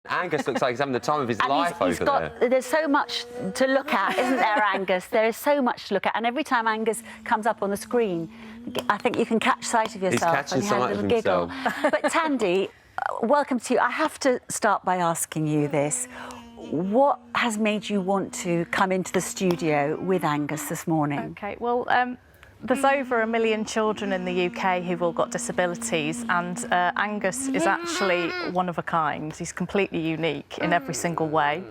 Angus looks like he's having the time of his life over there. There's so much to look at, isn't there, Angus? There is so much to look at, and every time Angus comes up on the screen, I think you can catch sight of yourself. He's catching sight of giggle. himself. But Tandy, welcome to you. I have to start by asking you this. What has made you want to come into the studio with Angus this morning? OK, well, there's over 1 million children in the UK who've all got disabilities, and Angus is actually one of a kind. He's completely unique in every single way.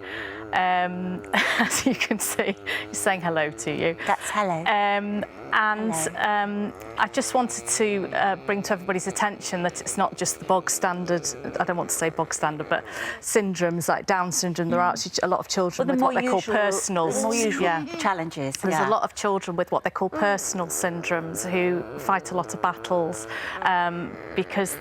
As you can see, he's saying hello to you. That's hello. I just wanted to bring to everybody's attention that it's not just the bog standard, I don't want to say bog standard, but syndromes like Down syndrome. There are actually a lot of children with what they call personal, more usual challenges. There's a lot of children with what they call personal syndromes who fight a lot of battles because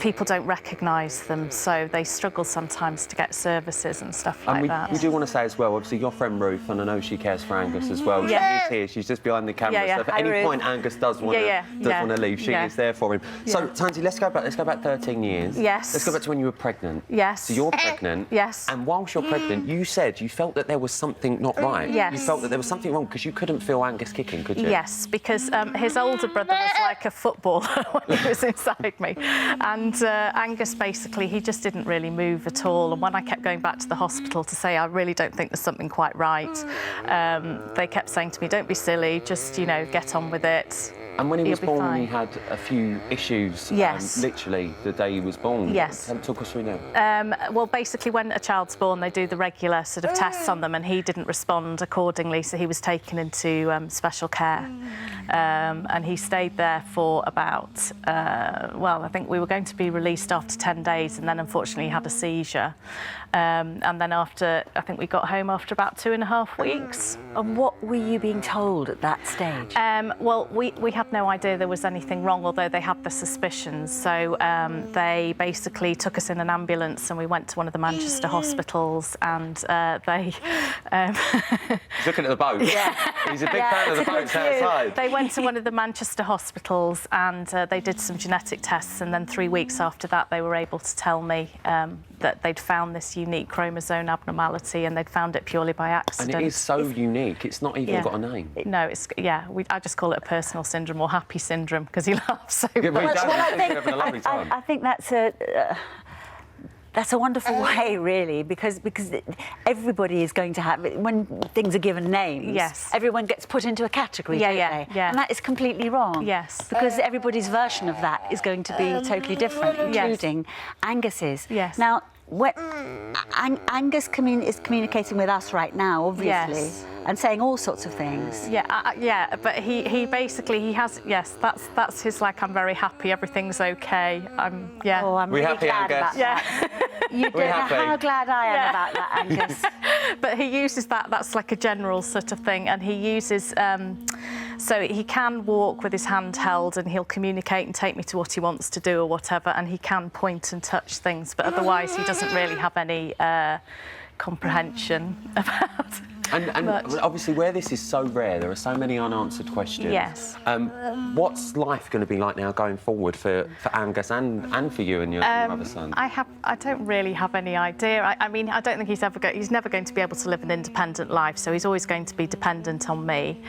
people don't recognise them, so they struggle sometimes to get services and stuff like that. We do want to say as well, obviously, your friend Ruth, and I know she cares for Angus as well. Yeah. She is here, she's just behind the camera, so if at Hi, any Ruth. point Angus does want to leave, she is there for him. So, Tandy, let's go back 13 years. Yes. Let's go back to when you were pregnant. Yes. So you're pregnant. Yes. And whilst you're pregnant, you said you felt that there was something not right. Yes. You felt that there was something wrong because you couldn't feel Angus kicking, could you? Yes, because his older brother was like a footballer when he was inside me. And Angus, basically, he just didn't really move at all. And when I kept going back to the hospital to say, I really don't think there's something quite right, they kept saying to me, don't be silly, just, you know, get on with it. And when he was born, he had a few issues, literally, the day he was born. Yes. Talk us through that. Well, basically, when a child's born, they do the regular sort of tests on them, and he didn't respond accordingly, so he was taken into special care. And he stayed there for about, well, I think we were going to be released after 10 days, and then, unfortunately, he had a seizure. And then I think we got home after about 2.5 weeks. And what were you being told at that stage? Well, we had no idea there was anything wrong, although they had the suspicions. So they basically took us in an ambulance and we went to one of the Manchester hospitals, and they... He's looking at the boats. Yeah. He's a big fan of the boats outside. They went to one of the Manchester hospitals and they did some genetic tests, and then 3 weeks after that they were able to tell me that they'd found this unique chromosome abnormality, and they'd found it purely by accident. And it is so unique, it's not even got a name. No, I just call it a personal syndrome or happy syndrome because he laughs so much. I think that's a wonderful way, really, because everybody is going to have, when things are given names, everyone gets put into a category, don't they? And that is completely wrong. Yes. Because everybody's version of that is going to be totally different, including Angus's. Yes. Now, Angus is communicating with us right now, obviously, and saying all sorts of things. But he basically has that's his, like, I'm very happy, everything's okay. Oh, I'm really glad about that. You don't know how glad I am about that, Angus. But he uses that's like a general sort of thing, and he uses so he can walk with his hand held, and he'll communicate and take me to what he wants to do or whatever, and he can point and touch things, but otherwise he doesn't really have any comprehension about. And obviously, where this is so rare, there are so many unanswered questions. Yes. What's life going to be like now going forward for Angus and for you and your other son? I don't really have any idea. I mean, I don't think he's never going to be able to live an independent life, so he's always going to be dependent on me.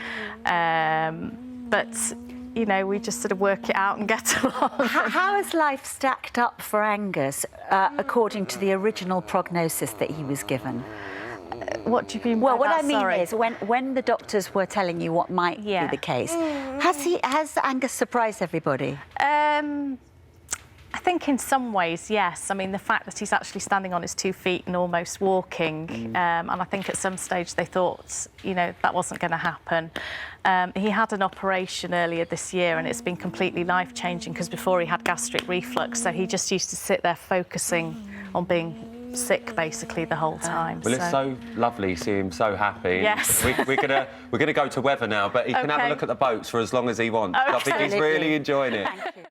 But you know, we just sort of work it out and get along. How has life stacked up for Angus according to the original prognosis that he was given? What do you mean by that? Well, what I mean Sorry. is, when the doctors were telling you what might be the case, has Angus surprised everybody? I think in some ways, yes. I mean, the fact that he's actually standing on his 2 feet and almost walking, and I think at some stage they thought, you know, that wasn't going to happen. He had an operation earlier this year, and it's been completely life-changing, because before he had gastric reflux, so he just used to sit there focusing on being sick basically the whole time. Well, it's so lovely to see him so happy. Yes. We're gonna go to weather now, but he can have a look at the boats for as long as he wants. I think he's really enjoying it. Thank you.